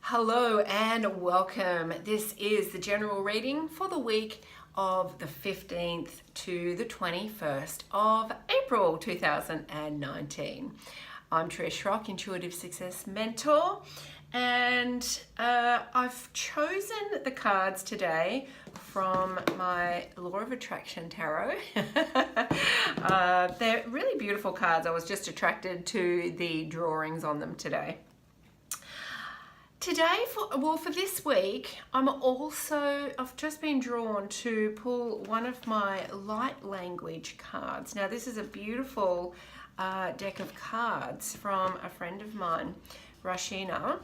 Hello and welcome. This is the general reading for the week of the 15th to the 21st of April 2019. I'm Trish, Intuitive Success Mentor, and I've chosen the cards today from my Law of Attraction Tarot. They're really beautiful cards. I was just attracted to the drawings on them today. Today, for this week, I've just been drawn to pull one of my light language cards. Now, this is a beautiful deck of cards from a friend of mine, Rashina,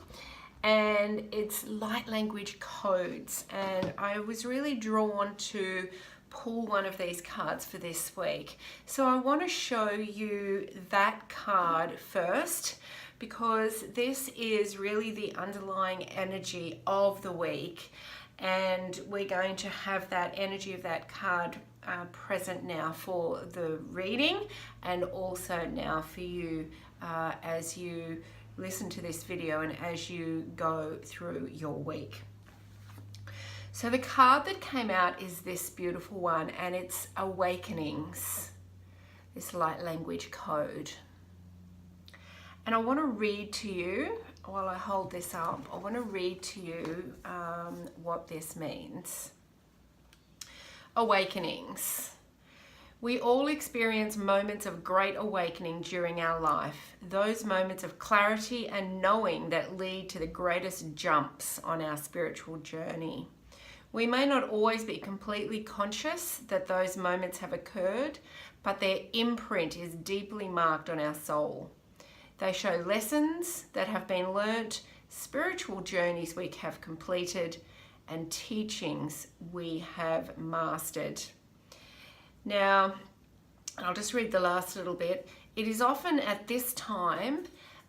and it's light language codes. And I was really drawn to pull one of these cards for this week. So I want to show you that card first, because this is really the underlying energy of the week, and we're going to have that energy of that card present now for the reading, and also now for you as you listen to this video and as you go through your week. So the card that came out is this beautiful one, and it's Awakenings, this light language code. And I want to read to you, while I hold this up, I want to read to you what this means. Awakenings. We all experience moments of great awakening during our life. Those moments of clarity and knowing that lead to the greatest jumps on our spiritual journey. We may not always be completely conscious that those moments have occurred, but their imprint is deeply marked on our soul. They show lessons that have been learnt, spiritual journeys we have completed, and teachings we have mastered. Now, I'll just read the last little bit. It is often at this time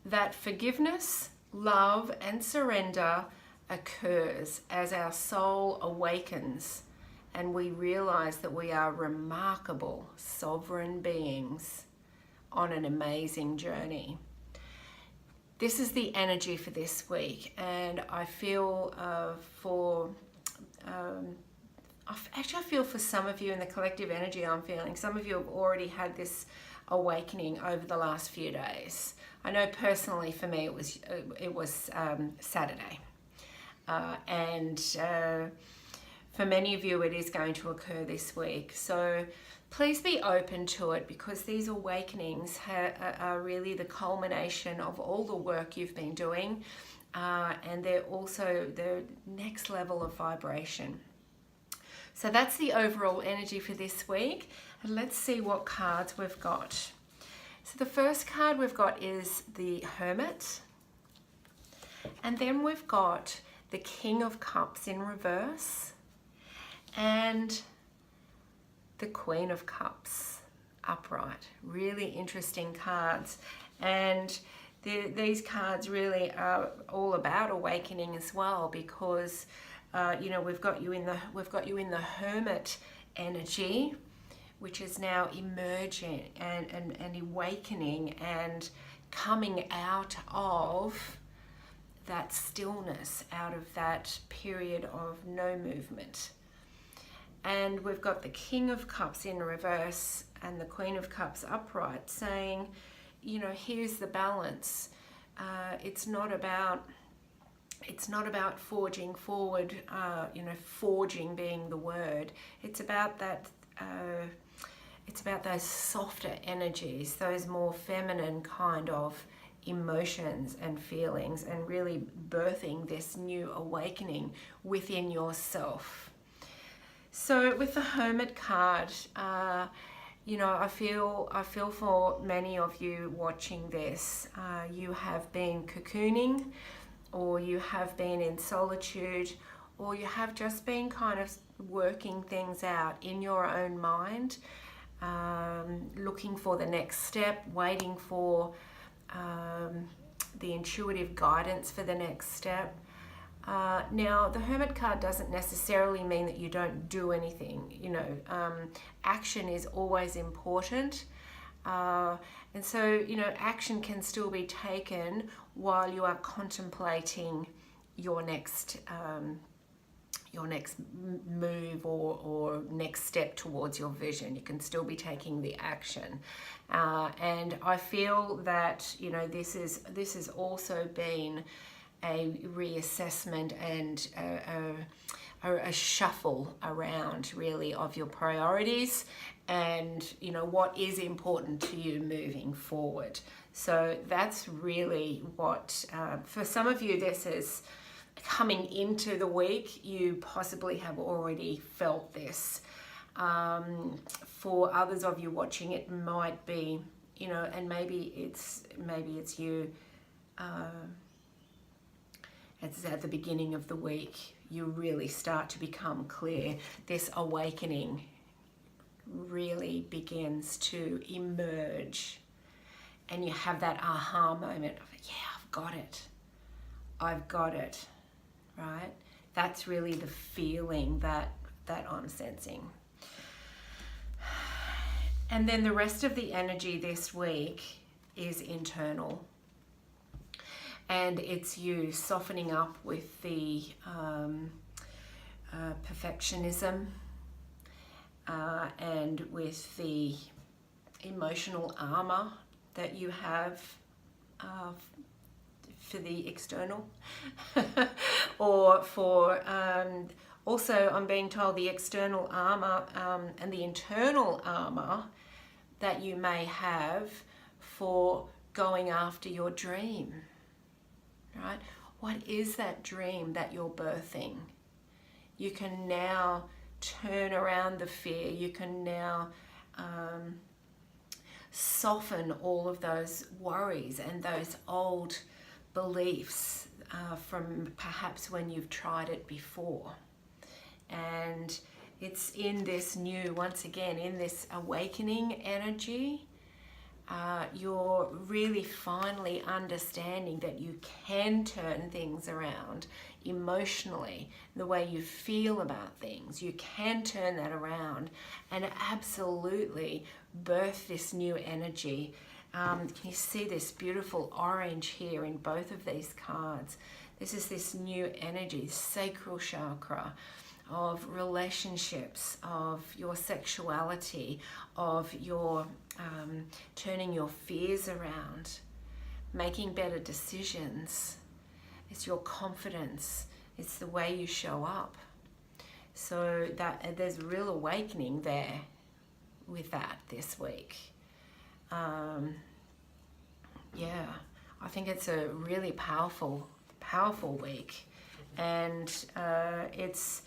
that forgiveness, love, and surrender occurs as our soul awakens and we realize that we are remarkable, sovereign beings on an amazing journey. This is the energy for this week, and I feel I feel for some of you in the collective energy I'm feeling. Some of you have already had this awakening over the last few days. I know personally for me it was Saturday, and for many of you it is going to occur this week. So please be open to it, because these awakenings are really the culmination of all the work you've been doing, and they're also the next level of vibration. So that's the overall energy for this week, and let's see what cards we've got. So the first card we've got is the Hermit, and then we've got the King of Cups in reverse, and the Queen of Cups upright. Really interesting cards, and these cards really are all about awakening as well, because we've got you in the Hermit energy, which is now emerging and awakening and coming out of that stillness, out of that period of no movement. And we've got the King of Cups in reverse and the Queen of Cups upright, saying, here's the balance. It's not about forging forward, forging being the word. It's about that. It's about those softer energies, those more feminine kind of emotions and feelings, and really birthing this new awakening within yourself. So with the Hermit card, I feel for many of you watching this, you have been cocooning, or you have been in solitude, or you have just been kind of working things out in your own mind, looking for the next step, waiting for the intuitive guidance for the next step. Now, the Hermit card doesn't necessarily mean that you don't do anything. Action is always important. And so, action can still be taken while you are contemplating your next move or next step towards your vision. You can still be taking the action, and I feel that, you know, this has also been a reassessment and a shuffle around, really, of your priorities and, you know, what is important to you moving forward. So that's really what, for some of you, this is coming into the week. You possibly have already felt this. For others of you watching, it might be, you know, and maybe it's you. It's at the beginning of the week you really start to become clear. This awakening really begins to emerge, and you have that aha moment of, yeah, I've got it, right? That's really the feeling that I'm sensing. And then the rest of the energy this week is internal. And it's you softening up with the perfectionism and with the emotional armor that you have for the external. Or for, also I'm being told, the external armor and the internal armor that you may have for going after your dream. Right? What is that dream that you're birthing? You can now turn around the fear. You can now soften all of those worries and those old beliefs from perhaps when you've tried it before. And it's in this new, once again, in this awakening energy, you're really finally understanding that you can turn things around emotionally, the way you feel about things. You can turn that around and absolutely birth this new energy. Can you see this beautiful orange here in both of these cards? This is this new energy, sacral chakra, of relationships, of your sexuality, of your turning your fears around, making better decisions. It's your confidence. It's the way you show up. So that there's a real awakening there with that this week. Yeah, I think it's a really powerful week. And it's,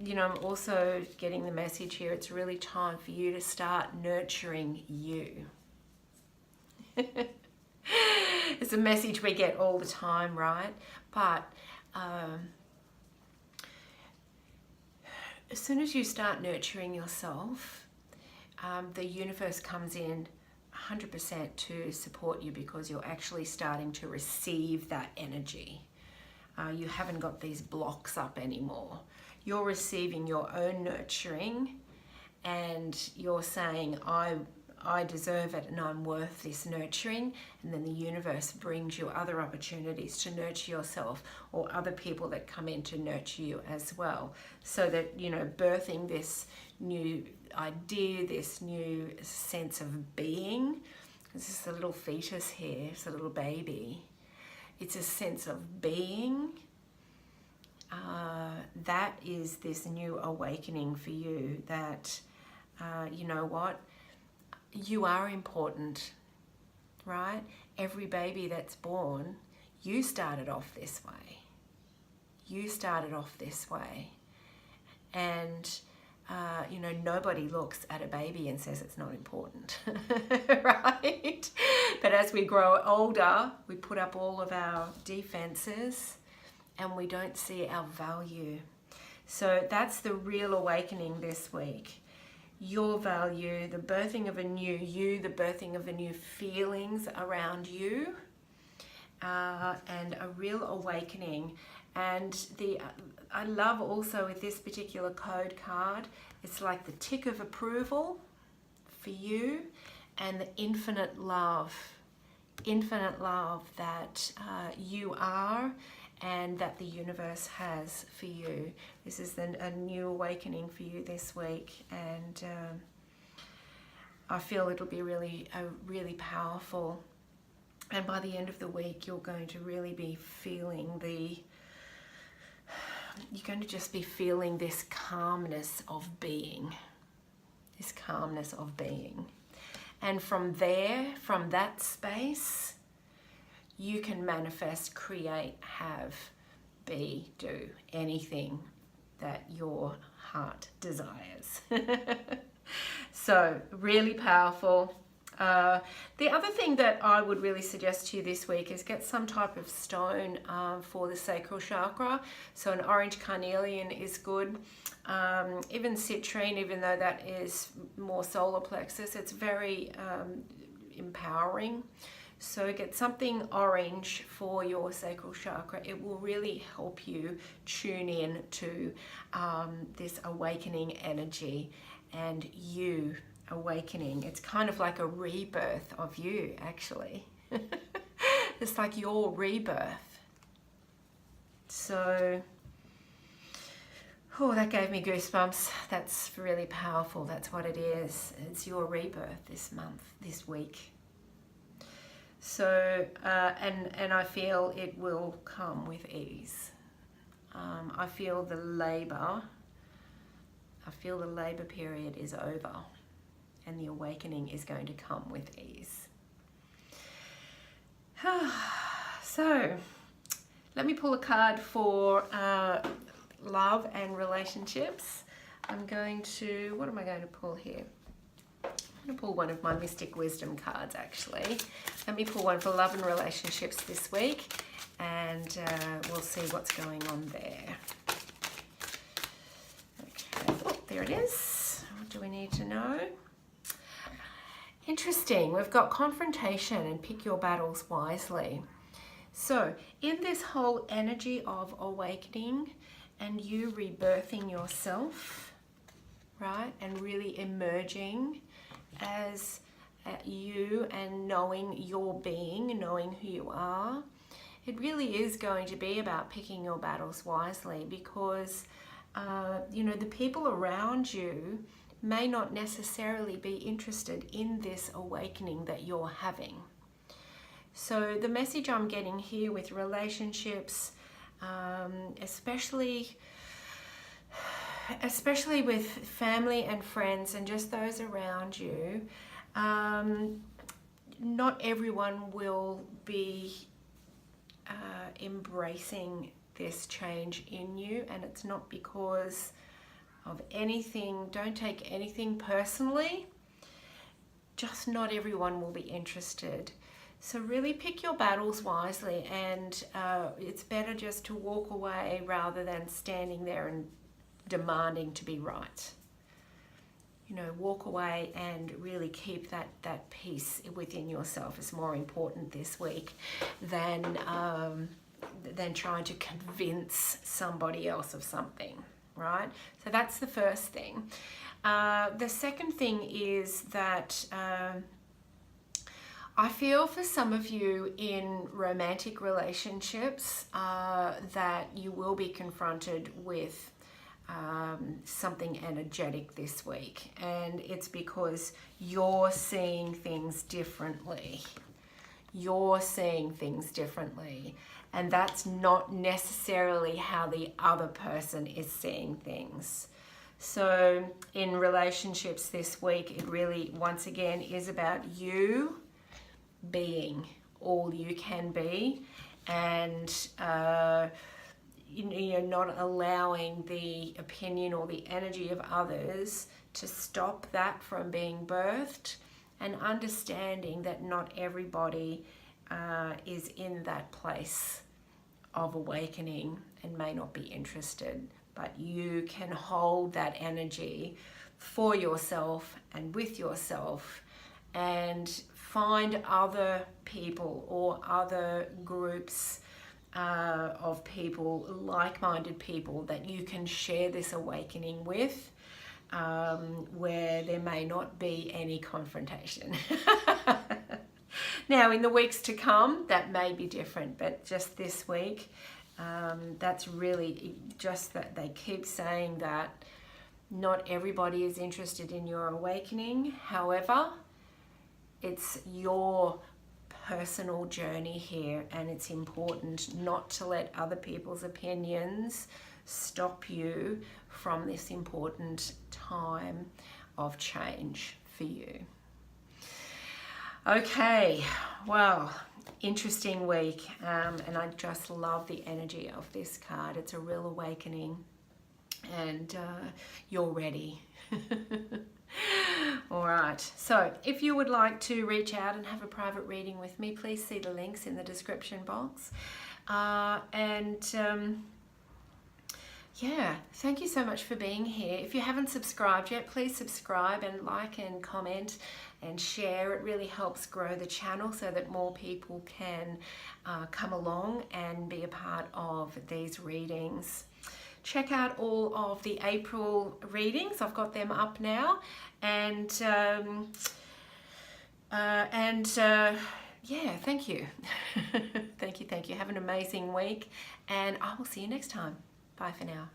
you know, I'm also getting the message here, it's really time for you to start nurturing you. It's a message we get all the time, right? But as soon as you start nurturing yourself, the universe comes in 100% to support you, because you're actually starting to receive that energy. You haven't got these blocks up anymore. You're receiving your own nurturing, and you're saying, I deserve it and I'm worth this nurturing. And then the universe brings you other opportunities to nurture yourself, or other people that come in to nurture you as well. So that, you know, birthing this new idea, this new sense of being. This is a little fetus here, it's a little baby. It's a sense of being. That is this new awakening for you, that, you know what, you are important, right? Every baby that's born, you started off this way. You started off this way. And, you know, nobody looks at a baby and says it's not important, right? But as we grow older, we put up all of our defenses and we don't see our value. So that's the real awakening this week. Your value, the birthing of a new you, the birthing of a new feelings around you, and a real awakening. And I love also with this particular code card, it's like the tick of approval for you, and the infinite love that you are, and that the universe has for you. This is a new awakening for you this week, and I feel it'll be really powerful. And by the end of the week, you're going to really be feeling you're going to just be feeling this calmness of being. This calmness of being. And from there, from that space, you can manifest, create, have, be, do anything that your heart desires. So, really powerful. The other thing that I would really suggest to you this week is get some type of stone for the sacral chakra. So an orange carnelian is good. Even citrine, even though that is more solar plexus, it's very empowering. So get something orange for your sacral chakra. It will really help you tune in to this awakening energy and you awakening. It's kind of like a rebirth of you, actually. It's like your rebirth. So, oh, that gave me goosebumps. That's really powerful. That's what it is. It's your rebirth this month, this week. So, and I feel it will come with ease. I feel the labor period is over, and the awakening is going to come with ease. So, let me pull a card for love and relationships. What am I going to pull here? I'm going to pull one of my Mystic Wisdom cards, actually. Let me pull one for love and relationships this week, and we'll see what's going on there. Okay, oh, there it is. What do we need to know? Interesting. We've got confrontation and pick your battles wisely. So, in this whole energy of awakening and you rebirthing yourself, right, and really emerging as you and knowing your being, knowing who you are, it really is going to be about picking your battles wisely, because the people around you may not necessarily be interested in this awakening that you're having. So the message I'm getting here with relationships, especially with family and friends and just those around you, not everyone will be embracing this change in you, and it's not because of anything. Don't take anything personally. Just not everyone will be interested. So really pick your battles wisely, and it's better just to walk away rather than standing there and demanding to be right. Walk away and really keep that peace within yourself. Is more important this week than trying to convince somebody else of something, right? So that's the first thing. The second thing is that I feel for some of you in romantic relationships that you will be confronted with something energetic this week, and it's because you're seeing things differently. You're seeing things differently, and that's not necessarily how the other person is seeing things. So in relationships this week, it really, once again, is about you being all you can be, and not allowing the opinion or the energy of others to stop that from being birthed, and understanding that not everybody is in that place of awakening and may not be interested, but you can hold that energy for yourself and with yourself, and find other people or other groups of people, like-minded people that you can share this awakening with, where there may not be any confrontation. Now, in the weeks to come, that may be different, but just this week, That's really just that they keep saying that not everybody is interested in your awakening. However, it's your personal journey here, and it's important not to let other people's opinions stop you from this important time of change for you. Okay, well, interesting week, and I just love the energy of this card. It's a real awakening, and you're ready. All right, so if you would like to reach out and have a private reading with me, please see the links in the description box. Yeah, thank you so much for being here. If you haven't subscribed yet, please subscribe and like and comment and share. It really helps grow the channel so that more people can come along and be a part of these readings. Check out all of the April readings. I've got them up now. And yeah, thank you. Thank you. Have an amazing week, and I will see you next time. Bye for now.